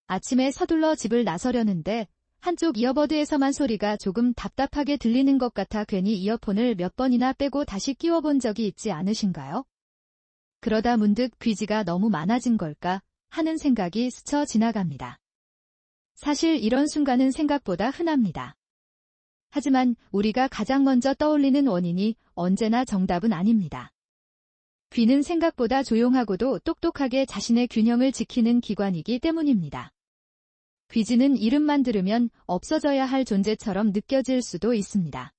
아침에 서둘러 집을 나서려는데 한쪽 이어버드에서만 소리가 조금 답답하게 들리는 것 같아 괜히 이어폰을 몇 번이나 빼고 다시 끼워본 적이 있지 않으신가요? 그러다 문득 귀지가 너무 많아진 걸까 하는 생각이 스쳐 지나갑니다. 사실 이런 순간은 생각보다 흔합니다. 하지만 우리가 가장 먼저 떠올리는 원인이 언제나 정답은 아닙니다. 귀는 생각보다 조용하고도 똑똑하게 자신의 균형을 지키는 기관이기 때문입니다. 귀지는 이름만 들으면 없어져야 할 존재처럼 느껴질 수도 있습니다.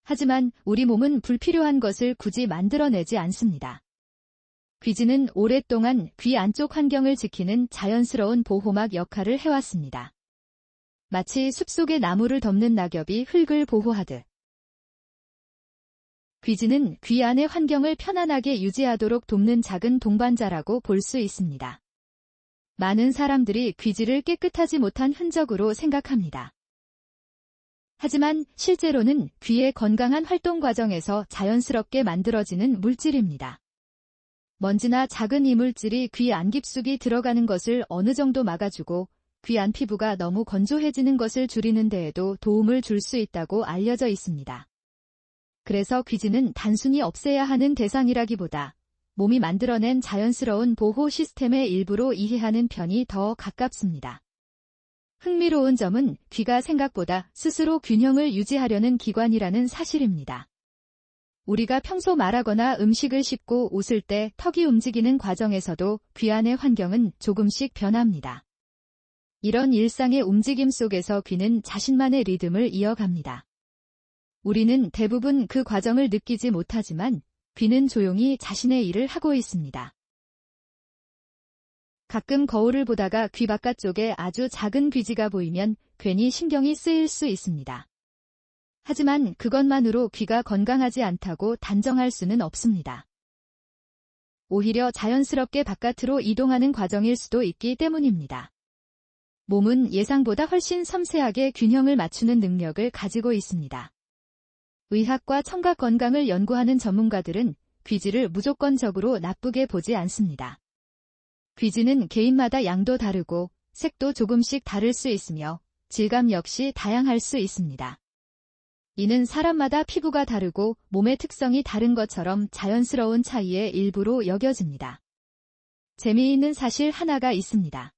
하지만 우리 몸은 불필요한 것을 굳이 만들어내지 않습니다. 귀지는 오랫동안 귀 안쪽 환경을 지키는 자연스러운 보호막 역할을 해왔습니다. 마치 숲속의 나무를 덮는 낙엽이 흙을 보호하듯. 귀지는 귀 안의 환경을 편안하게 유지하도록 돕는 작은 동반자라고 볼 수 있습니다. 많은 사람들이 귀지를 깨끗하지 못한 흔적으로 생각합니다. 하지만 실제로는 귀의 건강한 활동 과정에서 자연스럽게 만들어지는 물질입니다. 먼지나 작은 이물질이 귀 안 깊숙이 들어가는 것을 어느 정도 막아주고 귀 안 피부가 너무 건조해지는 것을 줄이는 데에도 도움을 줄 수 있다고 알려져 있습니다. 그래서 귀지는 단순히 없애야 하는 대상이라기보다 몸이 만들어낸 자연스러운 보호 시스템의 일부로 이해하는 편이 더 가깝습니다. 흥미로운 점은 귀가 생각보다 스스로 균형을 유지하려는 기관이라는 사실입니다. 우리가 평소 말하거나 음식을 씹고 웃을 때 턱이 움직이는 과정에서도 귀 안의 환경은 조금씩 변합니다. 이런 일상의 움직임 속에서 귀는 자신만의 리듬을 이어갑니다. 우리는 대부분 그 과정을 느끼지 못하지만 귀는 조용히 자신의 일을 하고 있습니다. 가끔 거울을 보다가 귀 바깥쪽에 아주 작은 귀지가 보이면 괜히 신경이 쓰일 수 있습니다. 하지만 그것만으로 귀가 건강하지 않다고 단정할 수는 없습니다. 오히려 자연스럽게 바깥으로 이동하는 과정일 수도 있기 때문입니다. 몸은 예상보다 훨씬 섬세하게 균형을 맞추는 능력을 가지고 있습니다. 의학과 청각 건강을 연구하는 전문가들은 귀지를 무조건적으로 나쁘게 보지 않습니다. 귀지는 개인마다 양도 다르고 색도 조금씩 다를 수 있으며 질감 역시 다양할 수 있습니다. 이는 사람마다 피부가 다르고 몸의 특성이 다른 것처럼 자연스러운 차이의 일부로 여겨집니다. 재미있는 사실 하나가 있습니다.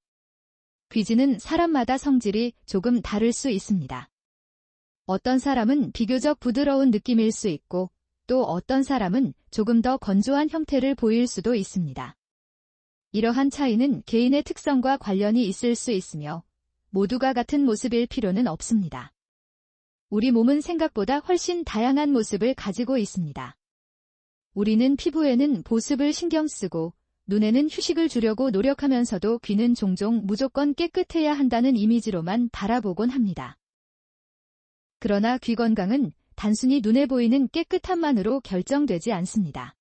귀지는 사람마다 성질이 조금 다를 수 있습니다. 어떤 사람은 비교적 부드러운 느낌일 수 있고 또 어떤 사람은 조금 더 건조한 형태를 보일 수도 있습니다. 이러한 차이는 개인의 특성과 관련이 있을 수 있으며 모두가 같은 모습일 필요는 없습니다. 우리 몸은 생각보다 훨씬 다양한 모습을 가지고 있습니다. 우리는 피부에는 보습을 신경 쓰고 눈에는 휴식을 주려고 노력하면서도 귀는 종종 무조건 깨끗해야 한다는 이미지로만 바라보곤 합니다. 그러나 귀 건강은 단순히 눈에 보이는 깨끗함만으로 결정되지 않습니다.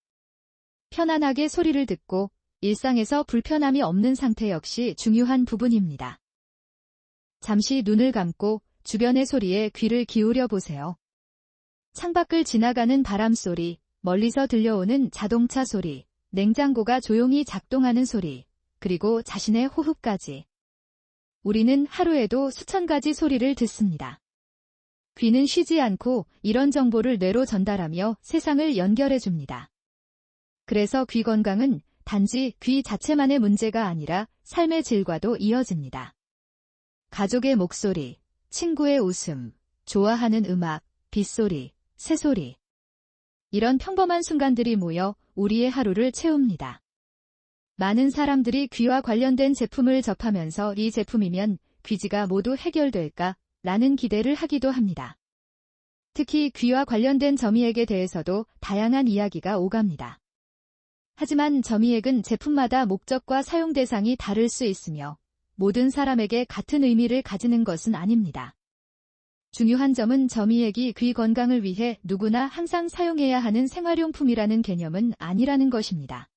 편안하게 소리를 듣고 일상에서 불편함이 없는 상태 역시 중요한 부분입니다. 잠시 눈을 감고 주변의 소리에 귀를 기울여 보세요. 창밖을 지나가는 바람 소리, 멀리서 들려오는 자동차 소리, 냉장고가 조용히 작동하는 소리, 그리고 자신의 호흡까지. 우리는 하루에도 수천 가지 소리를 듣습니다. 귀는 쉬지 않고 이런 정보를 뇌로 전달하며 세상을 연결해 줍니다. 그래서 귀 건강은 단지 귀 자체만의 문제가 아니라 삶의 질과도 이어집니다. 가족의 목소리, 친구의 웃음, 좋아하는 음악, 빗소리, 새소리. 이런 평범한 순간들이 모여 우리의 하루를 채웁니다. 많은 사람들이 귀와 관련된 제품을 접하면서 이 제품이면 귀지가 모두 해결될까? 라는 기대를 하기도 합니다. 특히 귀와 관련된 점이액에 대해서도 다양한 이야기가 오갑니다. 하지만 점이액은 제품마다 목적과 사용 대상이 다를 수 있으며 모든 사람에게 같은 의미를 가지는 것은 아닙니다. 중요한 점은 점이액이 귀 건강을 위해 누구나 항상 사용해야 하는 생활용품이라는 개념은 아니라는 것입니다.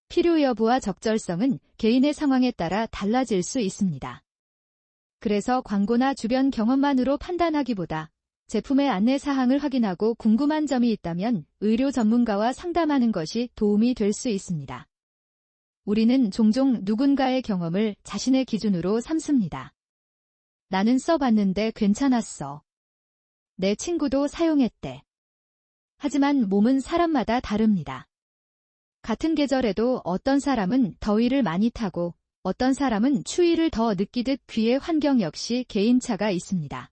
필요 여부와 적절성은 개인의 상황에 따라 달라질 수 있습니다. 그래서 광고나 주변 경험만으로 판단하기보다 제품의 안내 사항을 확인하고 궁금한 점이 있다면 의료 전문가와 상담하는 것이 도움이 될 수 있습니다. 우리는 종종 누군가의 경험을 자신의 기준으로 삼습니다. 나는 써봤는데 괜찮았어. 내 친구도 사용했대. 하지만 몸은 사람마다 다릅니다. 같은 계절에도 어떤 사람은 더위를 많이 타고 어떤 사람은 추위를 더 느끼듯 귀의 환경 역시 개인차가 있습니다.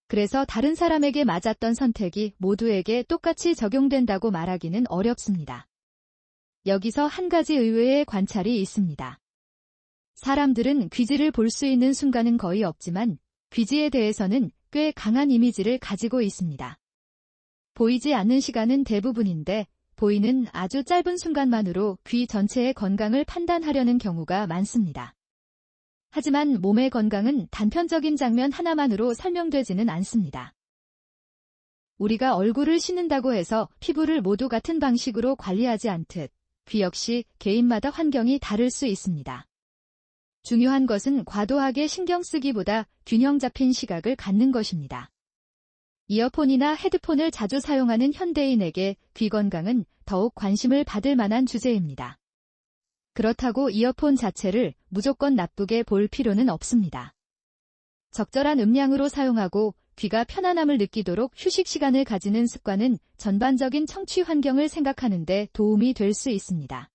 그래서 다른 사람에게 맞았던 선택이 모두에게 똑같이 적용된다고 말하기는 어렵습니다. 여기서 한 가지 의외의 관찰이 있습니다. 사람들은 귀지를 볼 수 있는 순간은 거의 없지만 귀지에 대해서는 꽤 강한 이미지를 가지고 있습니다. 보이지 않는 시간은 대부분인데 보이는 아주 짧은 순간만으로 귀 전체의 건강을 판단하려는 경우가 많습니다. 하지만 몸의 건강은 단편적인 장면 하나만으로 설명되지는 않습니다. 우리가 얼굴을 씻는다고 해서 피부를 모두 같은 방식으로 관리하지 않듯 귀 역시 개인마다 환경이 다를 수 있습니다. 중요한 것은 과도하게 신경 쓰기보다 균형 잡힌 시각을 갖는 것입니다. 이어폰이나 헤드폰을 자주 사용하는 현대인에게 귀 건강은 더욱 관심을 받을 만한 주제입니다. 그렇다고 이어폰 자체를 무조건 나쁘게 볼 필요는 없습니다. 적절한 음량으로 사용하고 귀가 편안함을 느끼도록 휴식 시간을 가지는 습관은 전반적인 청취 환경을 생각하는 데 도움이 될 수 있습니다.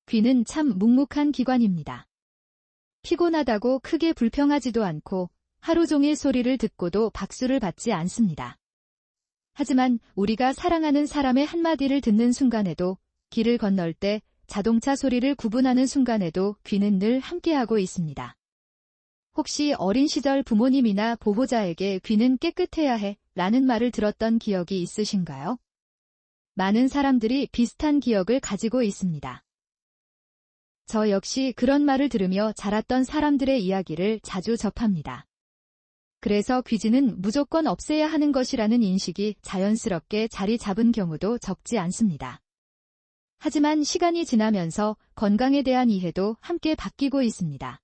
귀는 참 묵묵한 기관입니다. 피곤하다고 크게 불평하지도 않고 하루 종일 소리를 듣고도 박수를 받지 않습니다. 하지만 우리가 사랑하는 사람의 한마디를 듣는 순간에도, 길을 건널 때 자동차 소리를 구분하는 순간에도 귀는 늘 함께하고 있습니다. 혹시 어린 시절 부모님이나 보호자에게 귀는 깨끗해야 해 라는 말을 들었던 기억이 있으신가요? 많은 사람들이 비슷한 기억을 가지고 있습니다. 저 역시 그런 말을 들으며 자랐던 사람들의 이야기를 자주 접합니다. 그래서 귀지는 무조건 없애야 하는 것이라는 인식이 자연스럽게 자리 잡은 경우도 적지 않습니다. 하지만 시간이 지나면서 건강에 대한 이해도 함께 바뀌고 있습니다.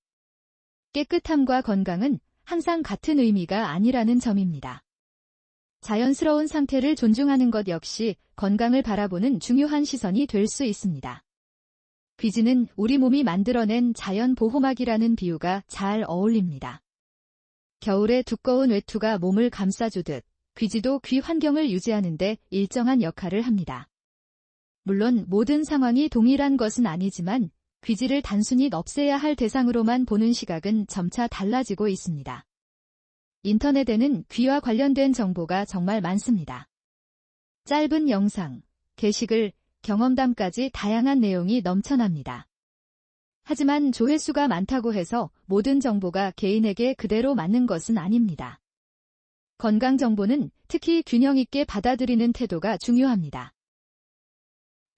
깨끗함과 건강은 항상 같은 의미가 아니라는 점입니다. 자연스러운 상태를 존중하는 것 역시 건강을 바라보는 중요한 시선이 될 수 있습니다. 귀지는 우리 몸이 만들어낸 자연 보호막이라는 비유가 잘 어울립니다. 겨울에 두꺼운 외투가 몸을 감싸주듯 귀지도 귀 환경을 유지하는 데 일정한 역할을 합니다. 물론 모든 상황이 동일한 것은 아니지만 귀지를 단순히 없애야 할 대상으로만 보는 시각은 점차 달라지고 있습니다. 인터넷에는 귀와 관련된 정보가 정말 많습니다. 짧은 영상, 게시글, 경험담까지 다양한 내용이 넘쳐납니다. 하지만 조회수가 많다고 해서 모든 정보가 개인에게 그대로 맞는 것은 아닙니다. 건강 정보는 특히 균형 있게 받아들이는 태도가 중요합니다.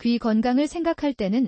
귀 건강을 생각할 때는